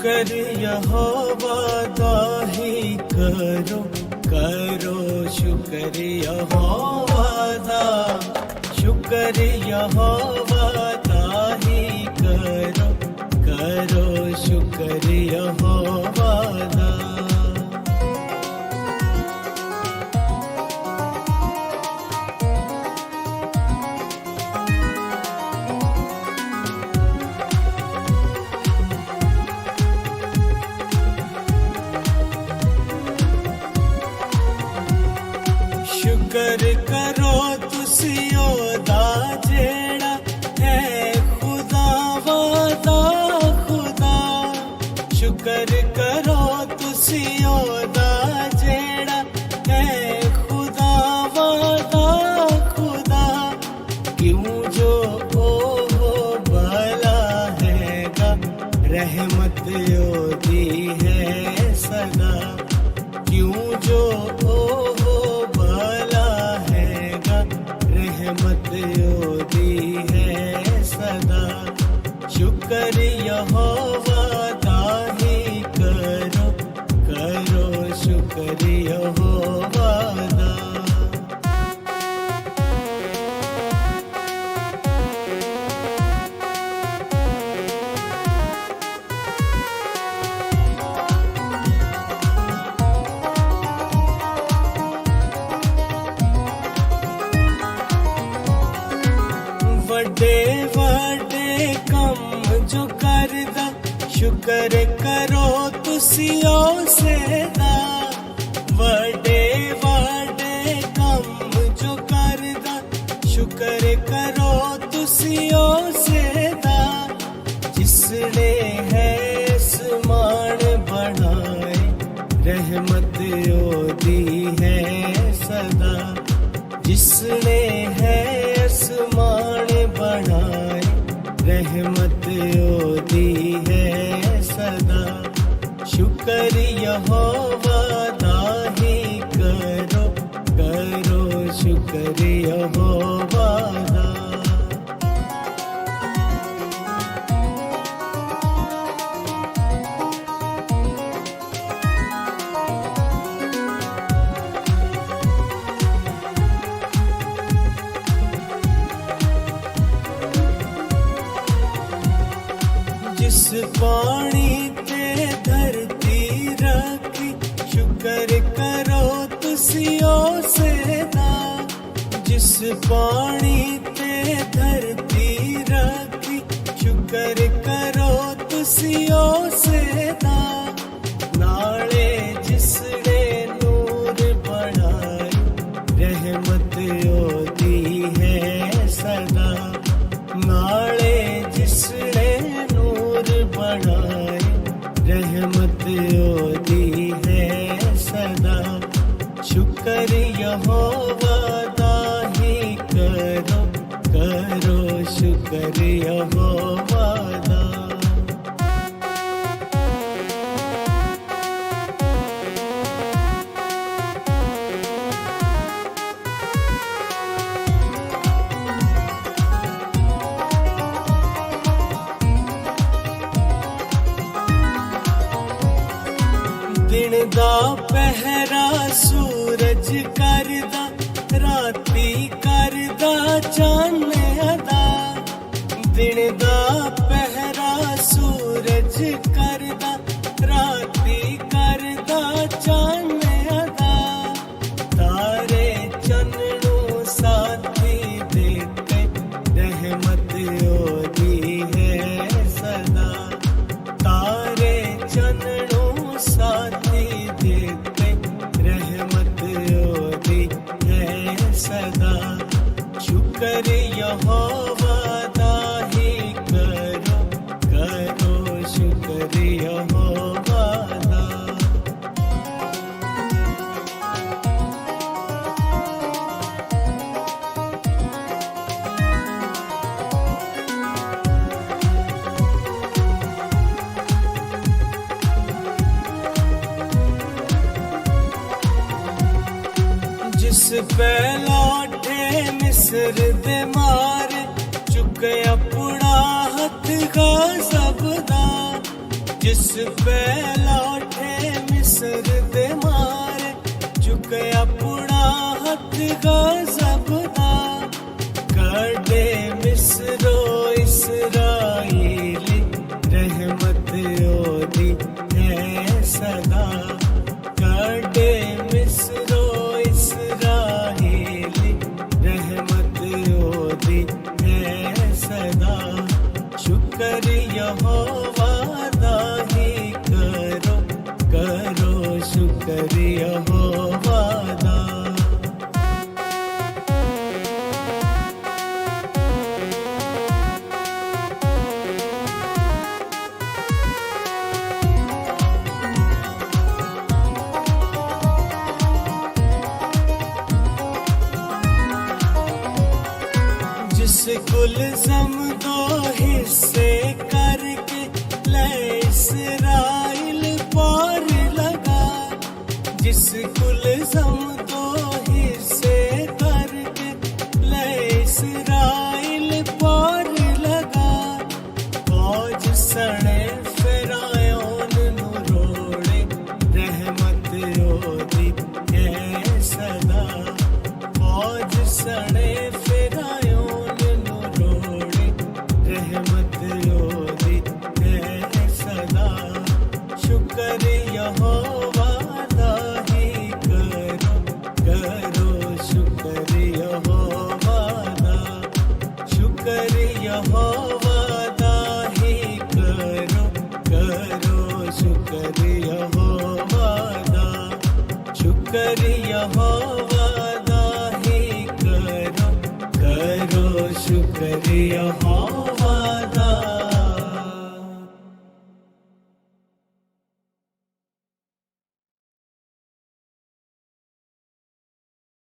शुक्र यहोवा दा ही करो, करो शुक्र यहोवा दा, शुक्र यहोवा दा ही करो, करो शुक्र यहोवा दा। शुक्र करो तुसी ओदा जेड़ा है खुदा वादा खुदा, शुक्र करो तुसी ओदा जेड़ा है खुदा वादा खुदा, क्यों जो ओ भला हैगा रहमत ओदी है सदा, क्यों जो रहमत ओदी है सदा। शुक्र यहोवा दा ही करो, करो शुक्र यहोवा दा। वड्डे वड्डे कम जो करदा, शुक्र करो तुसी उसे दा, वड्डे वड्डे कम जो करदा, शुक्र करो तुसी उसे दा, जिसने है आसमान बनाए रहमत ओदी है सदा, जिसने है आसमान बनाए रहमत ओदी है सदा। शुक्र यहोवा दा ही करो, करो शुक्र यहोवा दा। जिस पानी ते धरती रखी, शुक्र करो तुसी उसे दा, जिस पानी ते धरती रखी, शुक्र करो तुसी उसे दा, नाले जिसने नूर बनाए रहमत ओदी है सदा, नाले जिसने बनाए रहमत ओदी है सदा। शुक्र यहोवा दा ही करो, करो शुक्र यहोवा दा। दिन दा पहरा सूरज करदा, राती करदा चन्न अदा, दिन दा पहरा सूरज करदा, राती करदा चन्न अदा, तारे चन्नू साथी देते रहमत ओदी है सदा, तारे चन्नू साथी देते रहमत ओदी है सदा। शुक्र यहोवा दा ही करो, करो शुक्र यहोवा दा। जिस पे लौटे मिस्र दे मारे, चुकया पुड़ा हथ गा सबदा, जिस पे लौटे मिस्र दे मारे चुकया पुड़ा हथ गज़ब दा कड़े मिस्रो इसराइली रहमत ओदी है सदा कड़े मिस्रो इसराइली रहमत ओदी है सदा शुक्र यहोवा दा ही करो करो शुक्र यहोवा दा जिस गुलज़म दो हिस्से करके ले इसराइल पार लगा जिस गुलज़म दो हिस्से करके ले इसराइल पार लगा फौज सने फिरौन नु रोड़े रहमत ओदी है सदा फौज सने फिरौन नु रोड़े रहमत ओदी है सदा शुक्र यहोवा दा ही करो करो शुक्र यहोवा दा शुक्र यहोवा दा ही करो करो शुक्र यहोवा दा शुक्र यहोवा दा ही करो करो शुक्र यहोवा